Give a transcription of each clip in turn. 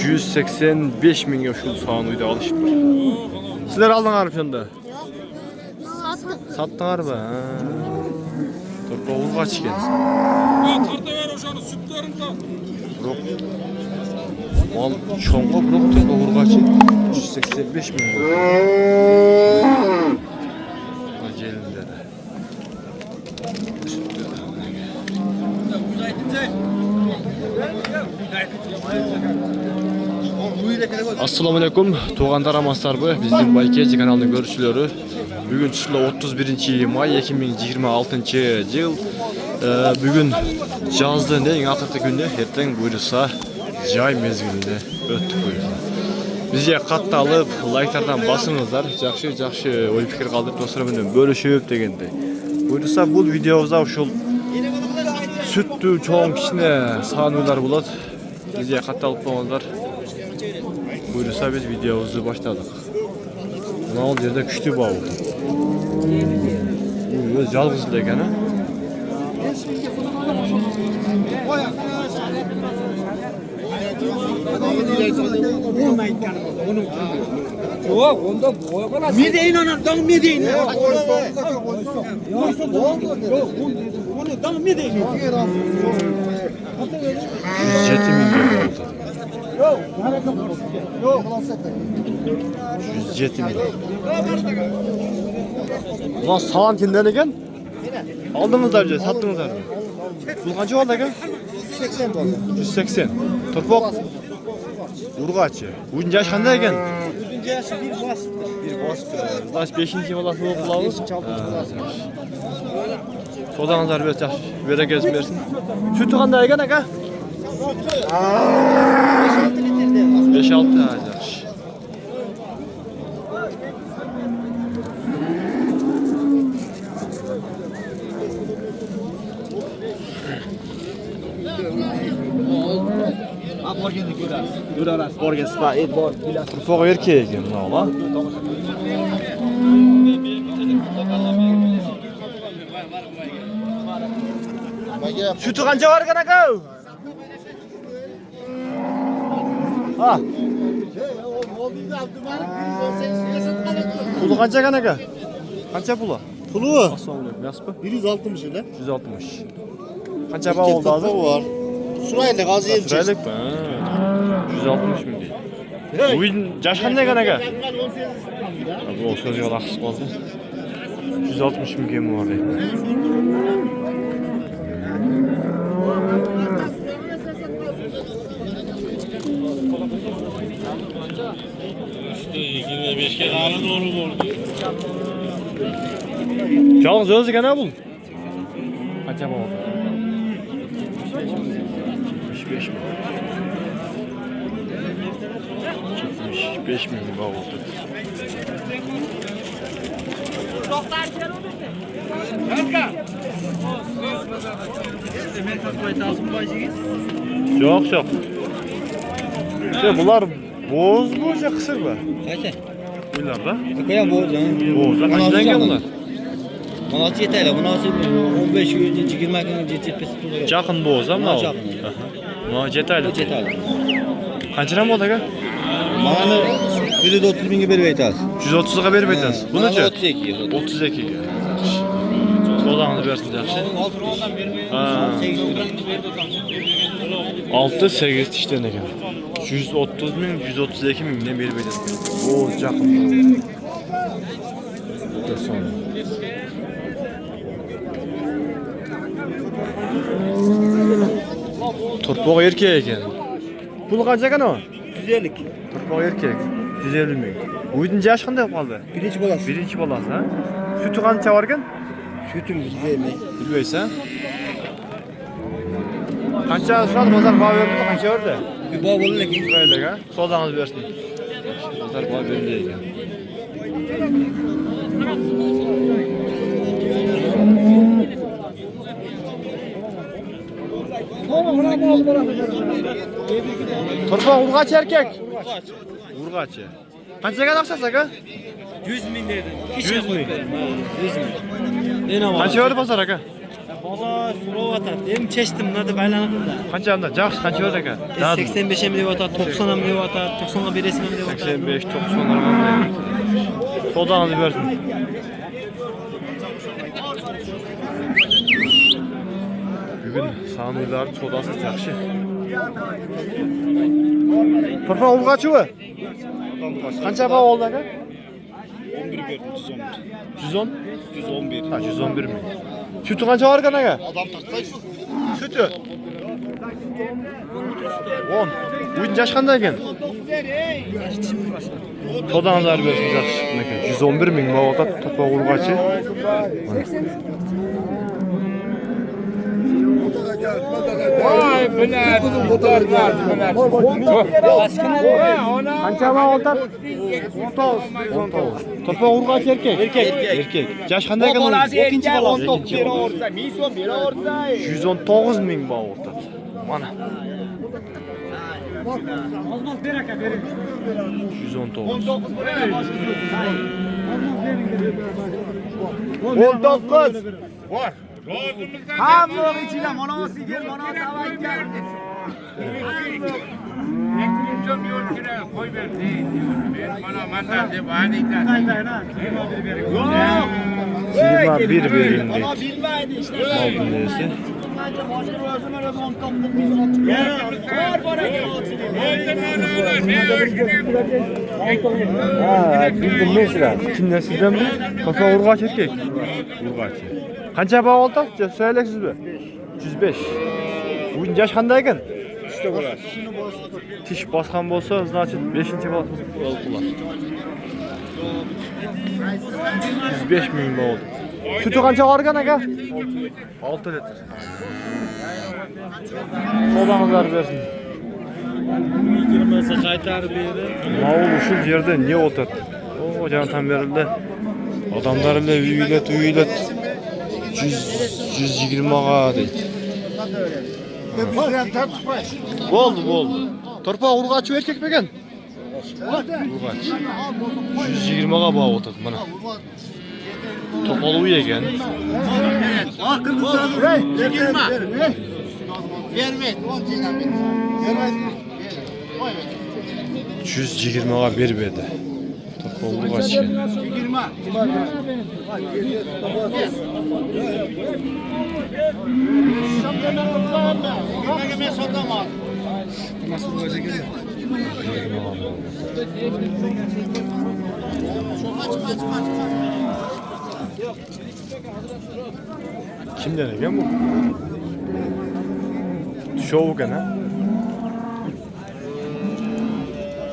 185 mingga şu sağını da alışıplar. Sizler aldыңар şunda? Sattыңар mı? Torpa urgaç ekan. Tarta ver oşanı sütlerini ta. Mal çoğunluğa bırak torpa urgaçı 185 ming. Acelinde de. Assalamu alaikum. Tuğanlar amaslar bizim Baykeci kanalının görüşülüyorü. Bugün çışla 31 may 2026 yıl. Bugün жаздын en akırtı günü erten buyursa jay mezgilinde öttük buyursa. Bizge katты alıp like'lardan basыңыздар. Жақшы ой пикир калтырып достор менен бөлүшүп дегенде. Buyursa bu videomuzda ушул süttü çoğun kişine sağınılar bulat. Bizge katты alıp koyuңуздар. Buyursa biz videomuzu başladık. Buna ol yerde küçtü bağlı. Bu yalnız ekan ha. Medeyin ana, dam medeyin. Onu dam medeyin. 107 milyon oldu. 107 milyon. Ulan sağlam kimden eken? Aldınız da önce, sattınız da önce. Bu kaç oldu eken? 180 oldu. 180. Torpak. Urgaçı. Bugün yaş kanda eken? Bugün yaşı bir bastı. Bir bastı. Daş 5. olası bu kılavuz. 5. 6. Sodanızlar biraz yaş. Böyle gezin versin. Sütü kanda eken eken? 5-6 litrede. 5-6 yaş. Borgen spa, et bor. Torpak erkeğe eken ne ola? Sütü kanca var kana eka? Ha. Pulu kanca kana eka? Kanca pulu? Pulu Assalamu alaikum. Nasıl bu? 160 ile. 160. Kanca bağ oldu hazır? var. Sırayla gazı yiyeceğiz. Sıraylık mı? 160 mı değil? Bugün yaş kanca kana eka? Bu sözü yola kısık oldu. 160 mı gemi var değil. İşte 25'e karı doğru oldu. Çalğız özü kana bul. Kanca bağ oldu? 75 mi? 75 mi bağ oldu? Yok yok. İşte bunlar boz mu ya kısır mı? Kaçta? Bunlar da. Koyan boz yani. Boz. Kaçtan gel bunlar? 16 yeterli. Buna 15 gün 20 gün jetpesi tutuyor. Yakın boz ama o. Yakın. Ma jetaylı. Yeterli. Kaçına mı oldu ki? Bana biri de 30 bin gibi veriyor. 130'a verip etmez. Bu ne? 32. 32. Soğanı versin yaxşı. Ha. 6-8 işten ekan. 130 min, 132 min ne verip etmez. O yakın. Torpak erkeğe eken. Pul kaç ekan o? 150. Torpak erkek. 150 min. Uydun yaş qanday qaldı? Birinci balası. Birinci balası ha? Sütü qancha var ekan? Sütüm bilmey. Bilmeysen. Qancha suradı bozor bağ verdi, qancha verdi? Bir bağ olur lekin. Şurayla ha? Sodağınız versin. Bozor bağ verdi ekan. Torpak urgaç erkek. Urgaç. Qanchaga aqchasi aka? 100 bin dedim. 100 min. 100 bin. Qancha verdi bozor aka? Bozor so'rab atat. Endi chechdim nima deb aylanibdi. Qancha anda? Yaxshi, qancha berdi ekan? 85 ham deb atat, 90 ham deb atat, 90 ga berasizmi deb atat. 85, 90 qanday? Sodanızı versin. Bugün sanıyların sodası yaxşı. Torpaq ulğaçı mı? Qancha baho oldu aka? 11 verdim 110? 111. Ha 111 mi? Sütü qancha var ekan aka? Adam taktaydı. Sütü? 10. Bugün yaş qanday ekan? Sodanızlar versin yaxşı. 111 ming baho torpaq ulğaçı. Vay bilen. Qancha baho oldi? 10. Torpaq ulğaçı erkek. Erkek. Yaş qanday ekan? Ikkinchi balasi. 119 ming baho oldi. Mana. 119. 19. Var. Hamma ichida mana sigir, mana tavakkal. Ekmişim yol kire koy verdi. Bana mantar de vadiyden. Sigirma bir verildi. Mana bilmaydi işte. Aldın neyse. Ha, bildim mesela. Kimden sizden mi? Kafa urgaç erkek. Urgaç. Qancha baho oldi? Söyleyesiz mi? 105. Bugün yaş qanday ekan? İşte burası. Tish bosgan bo'lsa, значит 5-chi bosib qolar. 105 ming bo'ldi. Sütü qancha organ aka? 6 litr. Sodanızlar versin. Girmasa qaytarib berdi. Mavul şu yerde ne otur? O cantan verildi. Adamlar ile üylet 120 ga deydi. Oldu. Torpaq urgaç erkek mi ekan? Urgaç. 120 ga baho otur mana. Topalı ekan. Hakkını sana. Girme. Verme. 10 tane bir. Vermez. 120 ga bermedi. Topalı urgaç ekan. Girme. Girme sotamaz. Nasıl olacak ya? Kimden ekan bu? Şov ekan ha?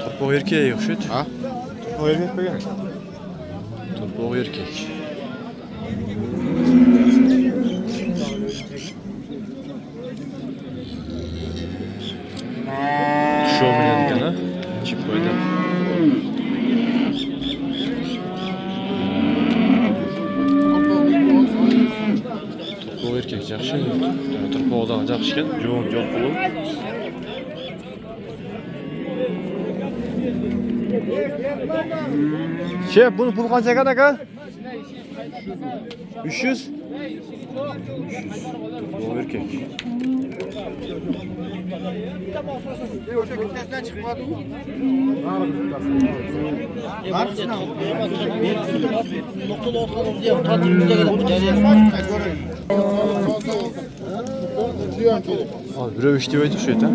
Torpaq erkeğe yoxşuydu. Ha? Torpaq erkek mi ekan? Torpaq erkek. Şov menen ekan ha? Çip koydu. Torpaq erkek yaxşı. Torpaq da yaxşı ekan. Jo'ng jol qilib. Bunu pul qancha ekan aka? 300. Bu erkek. Noktalı ortadan diye tatlıkta kadar bu cariye. Al bir işte öyle şu eta.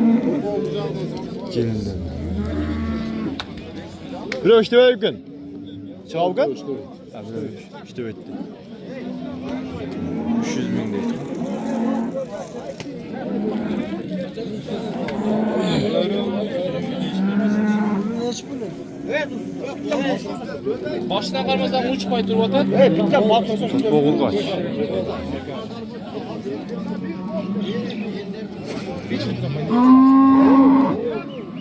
Gelinden. Bir işte öyle gün. Çavgan? Ha bir işte öyle. 300 bin değil. Başına kalmasan uçmayı durmadan. Boğul kaç.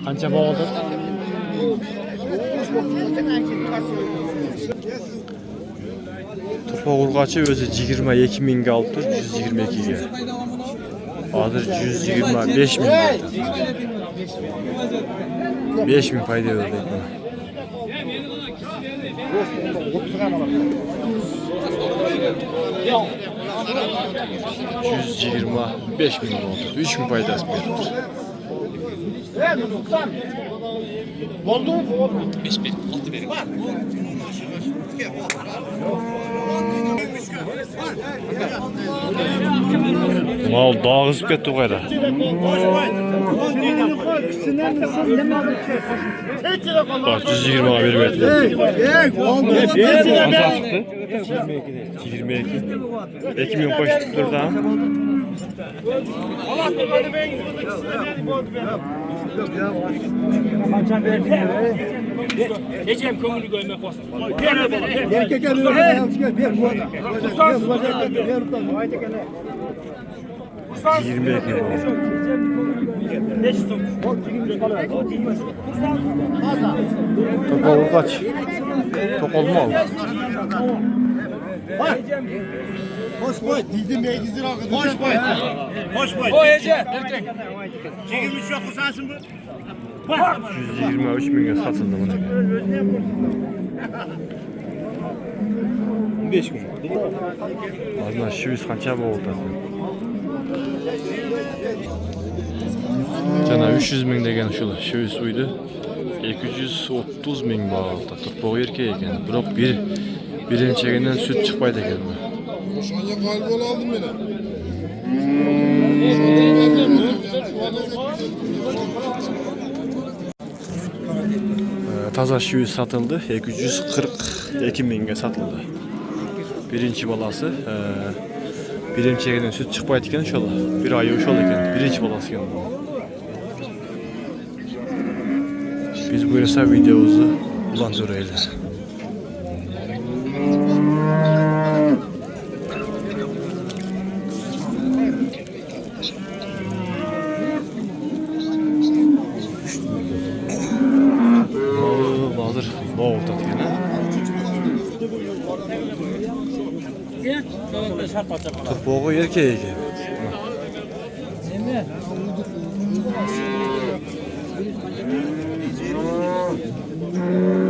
Qancha boğuldu? Torpaq urgaçı özü 22 mingga olib tur, 122 ga. Hozir 125 ming. 5 ming foyda berdi bana. 125 bin oldu. 3 bin paydası verir. Mal daha kızıp gitti bu kadar. Bak 120 abi vermedi. 22. 2 milyon kaç tuttur daha? Ecem kömürü koymak olsun. 22 Topal kaç? Topal mı al? Hoş boy. Dedim 8 lira. Hoş boy. Hoş boy. O Ece erkek. Çekilmiş yok usansın bu. 123 milyon satıldı bunu. 5 gün. Azından şu 100 kança bu oldu. Cana 300 min degen şula, şu 100 uydu. 230 min bağlı. Tutboğu erkeği eken. Biroq birinci çekinden süt çıkmaydı eken. Şanya kalbol aldım beni. Taza şu 100 satıldı. 242 minge satıldı. Birinci balası. Birinci çekinden süt çıkmaydı eken şola. Bir ayı uşol eken. Birinci balası eken. Biz bu yasa videomuzu bulandırıyoruz. Hazır boğuldu yine. Turpoğu erkeği ki.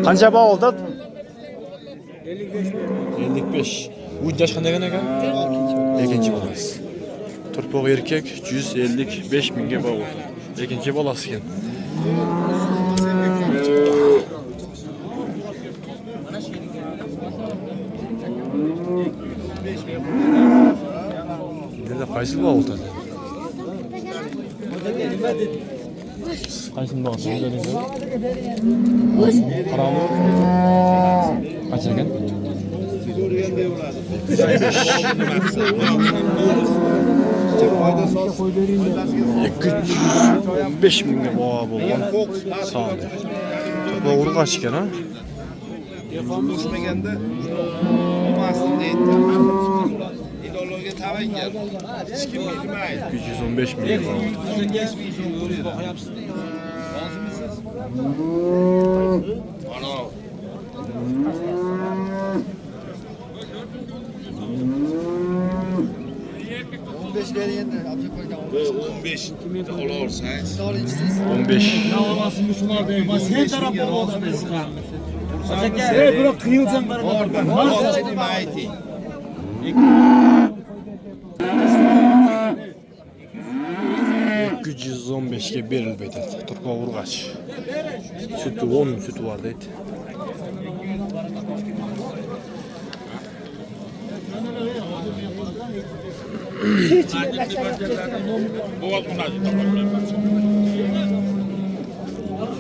Kanca bağ oldu? 55. Bu yaş kanca ne kadar? İkinci balası. Turpoğu erkek 155 minge bağ oldu. İkinci balası iken. Nerede kaysın bağ oldu? Kaysın bağısı? Karamı kaç eken? 205 minge boğa bolgan sağ doğru kaç eken ha? Yapam düşmegende olmasın deydi. İdeoloji tabii ki. Hiç kim bilmez. 215 minge boğa. Ana. Bu 15 olursa 15. sen tarafta olsun. Bırak kıyılacağım bana. Oradan maiti. $115'e berilmedi. Turpa vurgaç. Sütü 10 sütü var deydi.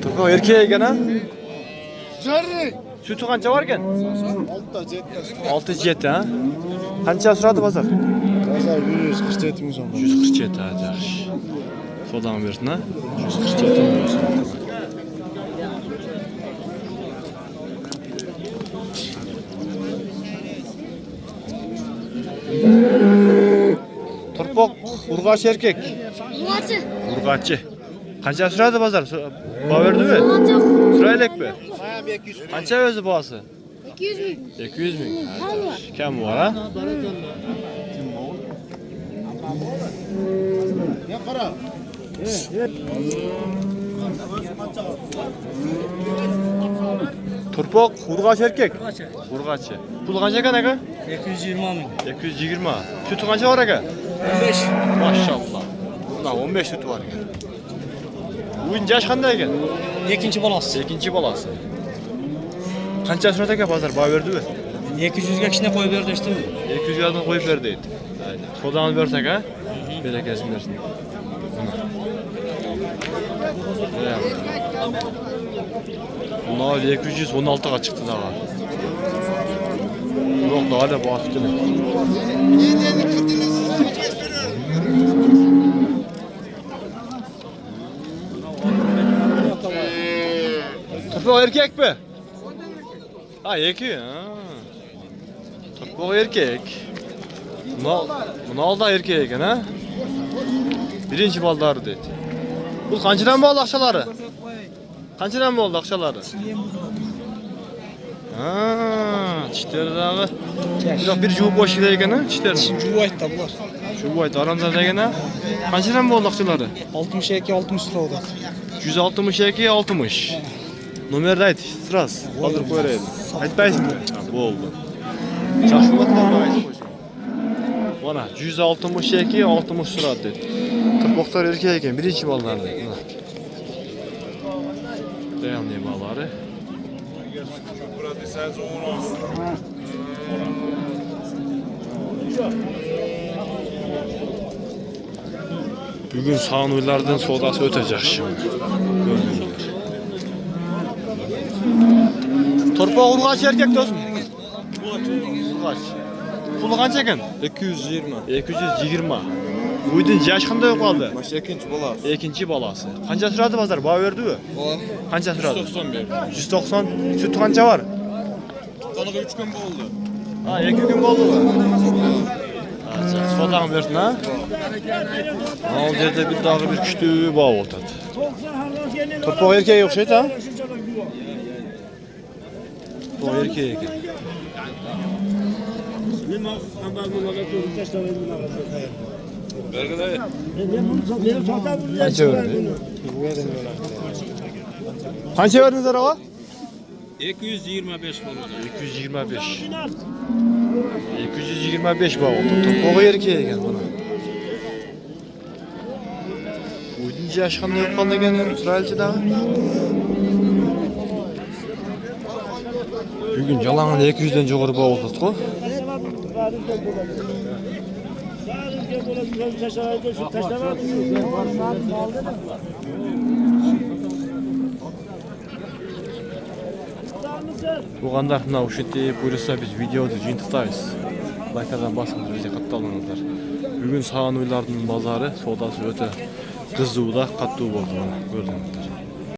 Turpa erkeğe gene. Jarri. Sütü kança varken? Altta jet. 6 jet ha. Kança suradı bazar? Pazar 147 milyon. 147 ha yaxşı. Sodan versin ha. 147 milyon. Turpok, urgaç erkek. Urgaçı. Urgaççı. Kança suradı bazar? Bağ verdi mi? Urgaçı. Sıraylık mı? Kança özü bağısı? 200 bin. 200 bin. Tam var. Kim var ha? Ne para? Turpok, urgaç erkek. Urgaçı. Pul kança ekan aka? 220 ming. 220. Sütü kança var aka? 15. Maşallah. Buna 15 sütü var ekan. Bugün yaş qanday ekan? Ikinci balası. Ikinci balası. Qancha so'radi aka bozor? Baho berdi mi? 200 ga kishina qo'yib berdi işte. 200 gadan qo'yib ber deydi. Aynen. Sodani bersak ha? Berekasini bersin. Bunlar 216'ga çıktı daha. Yok daha da baktı. Topuk erkek mi? Ha erkek. Topuk erkek. Buna da erkek eken ha? Birinci baldarı dedi. Bu kaçıdan mı oldu akçaları? Kaçıdan mı oldu akçaları? Haa, çişleri dağı. Yok bir jubu boş gideyken ha çişlerini. Jubu aytdı bular. Jubu aytdı aramda degen ha. Kaçıdan mı oldu akçaları? 62 60 lira oldu. 162 60. Numarda ayt, sıras. Hazır koyaraydı. Aytmayısın mı? Bu oldu. Çaşıvat var mı aytı koysun? Bana 162 60 lira dedi. Tırpoklar erkek eken birinci ballar dedi. Dayanlı balları. Bugün Sanuylardan sodası ötecek şimdi. Torpa urgaç erkek dostum. Urgaç. Pulu kança eken? 220. 220. Uydun yaş qanday kaldı? Baş ikinci balası. İkinci balası. Kança süradi bazar? Baho berdi mi? Kança süradi? 190 berdi. 190. Süt kança var? Tanığı 3 gün oldu. Ha, 2 gün oldu mu? Sodan versin ha? Al yerde bir dağı bir küçtü bağ oldu. Torpaq erkeğe yok şeydi ha? O erkeğe eken. Kança verdi? Kança verdiniz araba? 225 bulur. 225. 225 bağ oldu. Torpaq erkeğe eken buna. Uydunca yaşkanlı yok kaldı eken İsrailci dağı. Bugün жалаңын 200'den жоғары баға oldu ko. Туғандар, мына ушетте бұйырса біз видеоды жиынтықтаймыз. Лайктардан басыңыздар, бізде қатталыңыздар. Бүгін Сағануйлардың базары саудасы өте қызу да, қатты болды. Көрдім.